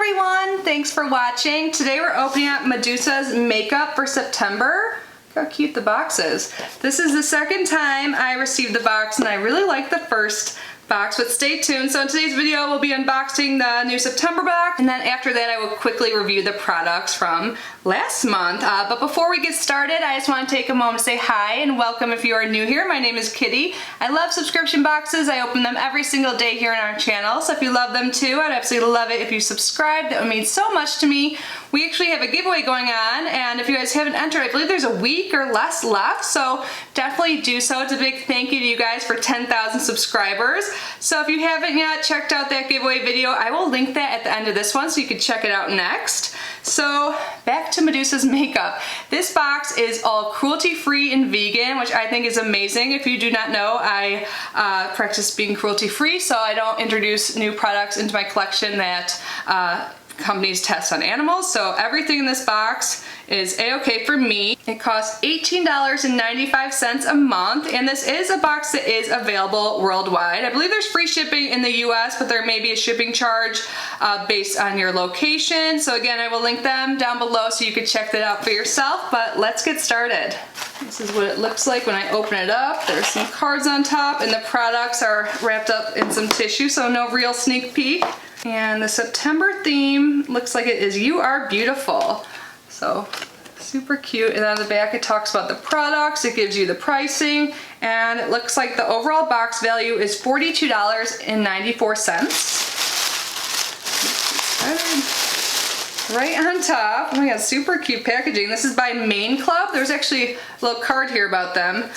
everyone, thanks for watching. Today we're opening up Medusa's makeup for September. Look how cute the box is. This is the second time I received the box and I really like the first box, but stay tuned. So in today's video we'll be unboxing the new September box, and then after that I will quickly review the products from last month. But before we get started, I just want to take a moment to say hi and welcome if you are new here. My name is Kitty. I love subscription boxes. I open them every single day here on our channel, so if you love them too, I'd absolutely love it if you subscribe. That would mean so much to me. We actually have a giveaway going on, and if you guys haven't entered, I believe there's a week or less left, so definitely do so. It's a big thank you to you guys for 10,000 subscribers. So if you haven't yet checked out that giveaway video, I will link that at the end of this one so you can check it out next. So back to Medusa's makeup. This box is all cruelty-free and vegan, which I think is amazing. If you do not know, I practice being cruelty-free, so I don't introduce new products into my collection that companies test on animals. So everything in this box is a-okay for me. It costs $18.95 a month, and this is a box that is available worldwide. I believe there's free shipping in the US, but there may be a shipping charge based on your location. So again, I will link them down below so you can check that out for yourself, but let's get started. This is what it looks like when I open it up. There's some cards on top, and the products are wrapped up in some tissue, so no real sneak peek. And the September theme looks like it is You Are Beautiful. So super cute. And on the back it talks about the products, it gives you the pricing, and it looks like the overall box value is $42.94. Right on top, oh my god, super cute packaging. This is by Mane Club. There's actually a little card here about them.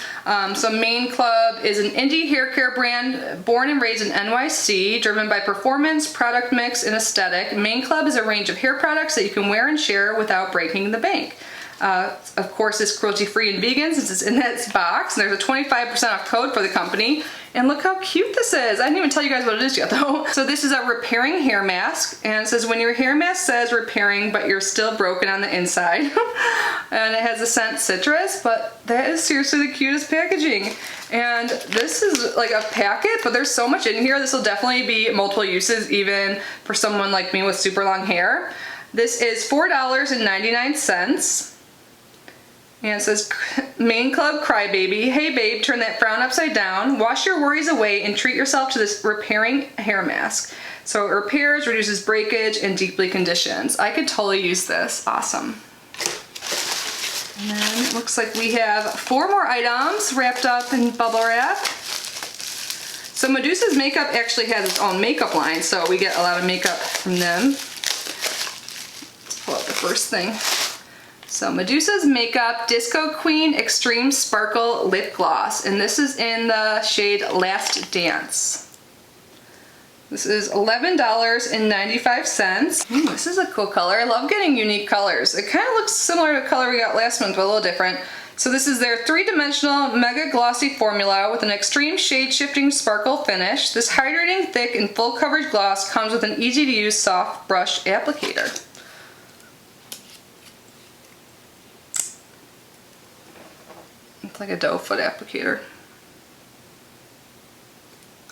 So Mane Club is an indie hair care brand born and raised in NYC, driven by performance, product mix, and aesthetic. Mane Club is a range of hair products that you can wear and share without breaking the bank. Of course, it's cruelty-free and vegan since it's in this box, and there's a 25% off code for the company. And look how cute this is. I didn't even tell you guys what it is yet though. So this is a repairing hair mask, and it says when your hair mask says repairing but you're still broken on the inside. And it has the scent citrus, but that is seriously the cutest packaging. And this is like a packet, but there's so much in here. This will definitely be multiple uses even for someone like me with super long hair. This is $4.99. And it says, Mane Club Crybaby. Hey babe, turn that frown upside down. Wash your worries away and treat yourself to this repairing hair mask. So it repairs, reduces breakage, and deeply conditions. I could totally use this. Awesome. And then it looks like we have 4 more items wrapped up in bubble wrap. So Medusa's makeup actually has its own makeup line, so we get a lot of makeup from them. Let's pull out the first thing. So Medusa's Makeup Disco Queen Extreme Sparkle Lip Gloss, and this is in the shade Last Dance. This is $11.95. This is a cool color. I love getting unique colors. It kind of looks similar to the color we got last month, but a little different. So this is their 3-dimensional mega glossy formula with an extreme shade shifting sparkle finish. This hydrating, thick, and full coverage gloss comes with an easy to use soft brush applicator. It's like a doe foot applicator.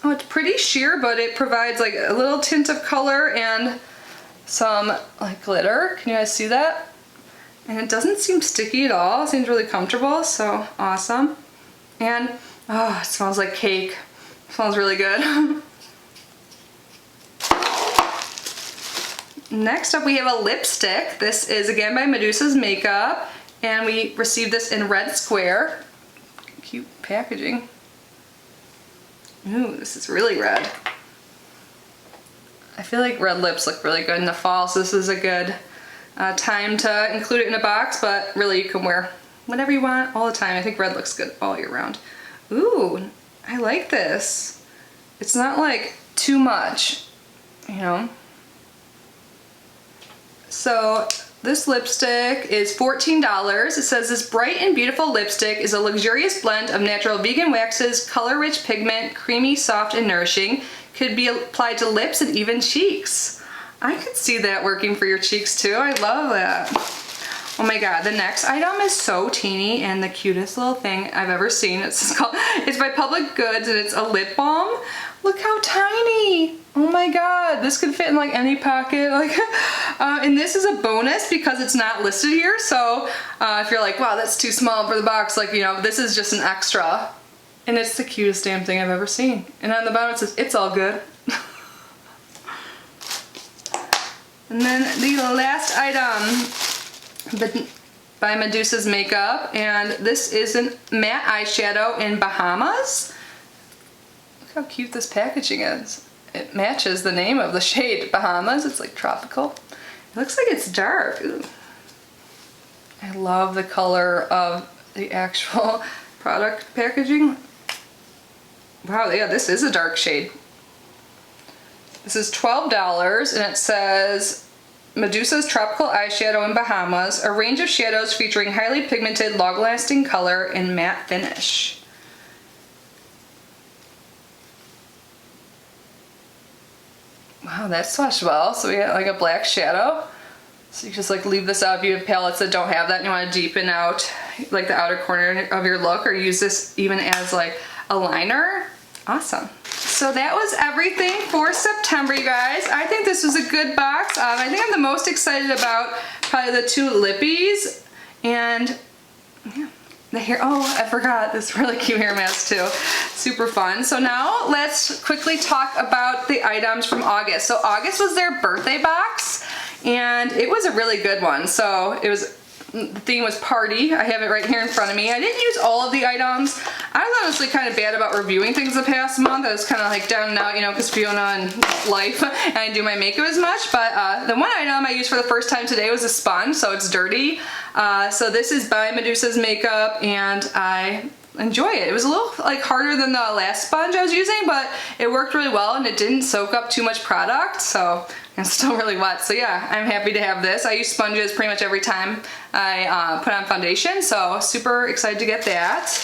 Oh, it's pretty sheer, but it provides like a little tint of color and some like glitter. Can you guys see that? And it doesn't seem sticky at all. It seems really comfortable, so awesome. And oh, it smells like cake. It smells really good. Next up we have a lipstick. This is again by Medusa's Makeup, and we received this in Red Square. Cute packaging. Ooh, this is really red. I feel like red lips look really good in the fall, so this is a good time to include it in a box, but really you can wear whatever you want all the time. I think red looks good all year round. Ooh, I like this. It's not like too much, you know. So this lipstick is $14. It says this bright and beautiful lipstick is a luxurious blend of natural vegan waxes, color-rich pigment, creamy, soft, and nourishing. Could be applied to lips and even cheeks. I could see that working for your cheeks too. I love that. Oh my god, the next item is so teeny and the cutest little thing I've ever seen. It's by Public Goods, and it's a lip balm. Look how tiny. Oh my god, this could fit in like any pocket. Like, and this is a bonus because it's not listed here. So if you're like, wow, that's too small for the box, like, you know, this is just an extra. And it's the cutest damn thing I've ever seen. And on the bottom it says, it's all good. And then the last item by Medusa's Makeup, and this is a matte eyeshadow in Bahamas. Look how cute this packaging is. It matches the name of the shade, Bahamas. It's like tropical. It looks like it's dark. Ooh. I love the color of the actual product packaging. Wow, yeah, this is a dark shade. This is $12 and it says Medusa's Tropical Eyeshadow in Bahamas, a range of shadows featuring highly pigmented, long-lasting color and matte finish. Wow, that swatched well. So we got like a black shadow. So you just like leave this out if you have palettes that don't have that and you want to deepen out like the outer corner of your look, or use this even as like a liner. Awesome. So that was everything for September, you guys. I think this was a good box. I think I'm the most excited about probably the two lippies and yeah, the hair. Oh, I forgot this really cute hair mask too. Super fun. So now let's quickly talk about the items from August. So August was their birthday box and it was a really good one. So it was, the theme was party. I have it right here in front of me. I didn't use all of the items. I was honestly kind of bad about reviewing things the past month. I was kind of like down and out, you know, because Fiona and life, and I didn't do my makeup as much. But the one item I used for the first time today was a sponge, so it's dirty. So this is by Medusa's Makeup, and I enjoy it. It was a little like harder than the last sponge I was using, but it worked really well and it didn't soak up too much product, so it's still really wet. So yeah, I'm happy to have this. I use sponges pretty much every time I put on foundation, so super excited to get that.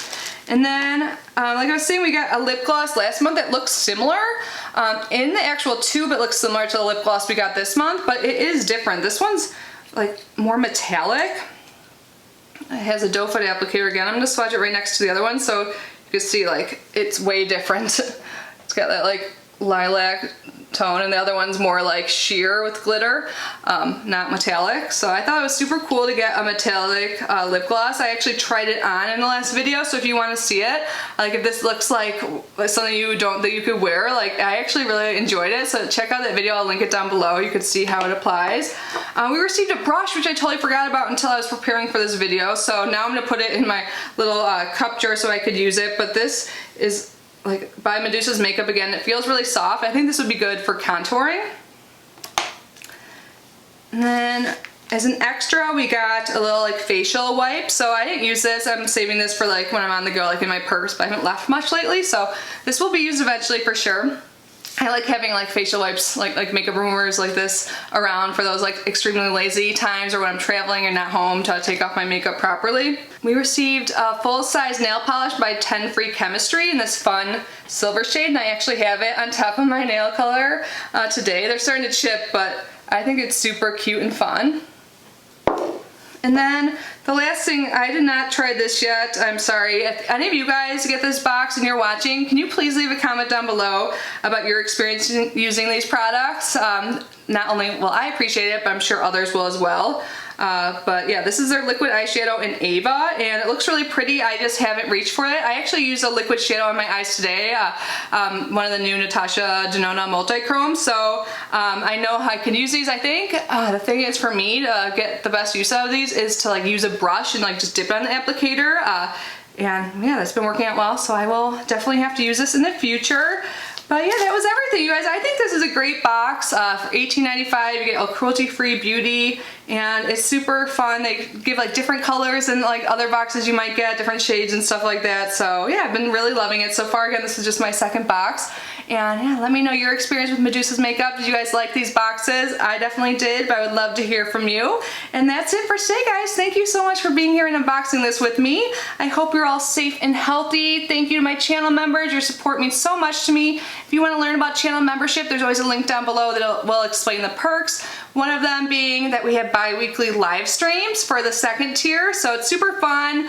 And then, like I was saying, we got a lip gloss last month that looks similar. In the actual tube, it looks similar to the lip gloss we got this month, but it is different. This one's like more metallic. It has a doe foot applicator again. I'm gonna swatch it right next to the other one so you can see like it's way different. It's got that like lilac tone, and the other one's more like sheer with glitter, not metallic. So I thought it was super cool to get a metallic lip gloss. I actually tried it on in the last video, so if you want to see it, like if this looks like something that you could wear, like I actually really enjoyed it. So check out that video. I'll link it down below. You can see how it applies. We received a brush, which I totally forgot about until I was preparing for this video. So now I'm gonna put it in my little cup jar so I could use it. But this is like by Medusa's Makeup again. It feels really soft. I think this would be good for contouring. And then as an extra, we got a little like facial wipe. So I didn't use this. I'm saving this for like when I'm on the go, like in my purse, but I haven't left much lately. So this will be used eventually for sure. I like having like facial wipes, like makeup removers like this around for those like extremely lazy times or when I'm traveling and not home to take off my makeup properly. We received a full-size nail polish by 10 Free Chemistry in this fun silver shade, and I actually have it on top of my nail color today. They're starting to chip, but I think it's super cute and fun. And then the last thing, I did not try this yet, I'm sorry. If any of you guys get this box and you're watching, can you please leave a comment down below about your experience using these products? Not only will I appreciate it, but I'm sure others will as well. But yeah, this is their liquid eyeshadow in Ava, and it looks really pretty. I just haven't reached for it. I actually used a liquid shadow on my eyes today, one of the new Natasha Denona multi-chrome, so I know I can use these, I think. The thing is, for me to get the best use out of these is to like use a brush and like just dip it on the applicator, and yeah, that's been working out well, so I will definitely have to use this in the future. But yeah, that was everything, you guys. I think this is a great box. For $18.95, you get a cruelty-free beauty, and it's super fun. They give like different colors than like other boxes you might get, different shades and stuff like that. So yeah, I've been really loving it so far. Again, this is just my second box. And yeah, let me know your experience with Medusa's Makeup. Did you guys like these boxes? I definitely did, but I would love to hear from you. And that's it for today, guys. Thank you so much for being here and unboxing this with me. I hope you're all safe and healthy. Thank you to my channel members. Your support means so much to me. If you want to learn about channel membership, there's always a link down below that will explain the perks. One of them being that we have bi-weekly live streams for the second tier, so it's super fun.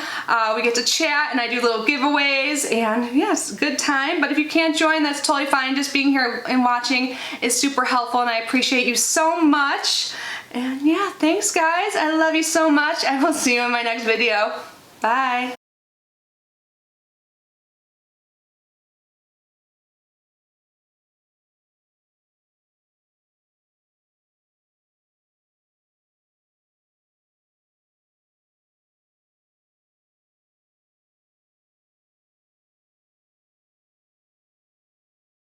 We get to chat and I do little giveaways, and yes, good time. But if you can't join, that's totally fine. Just being here and watching is super helpful, and I appreciate you so much. And yeah, thanks guys. I love you so much. I will see you in my next video. Bye.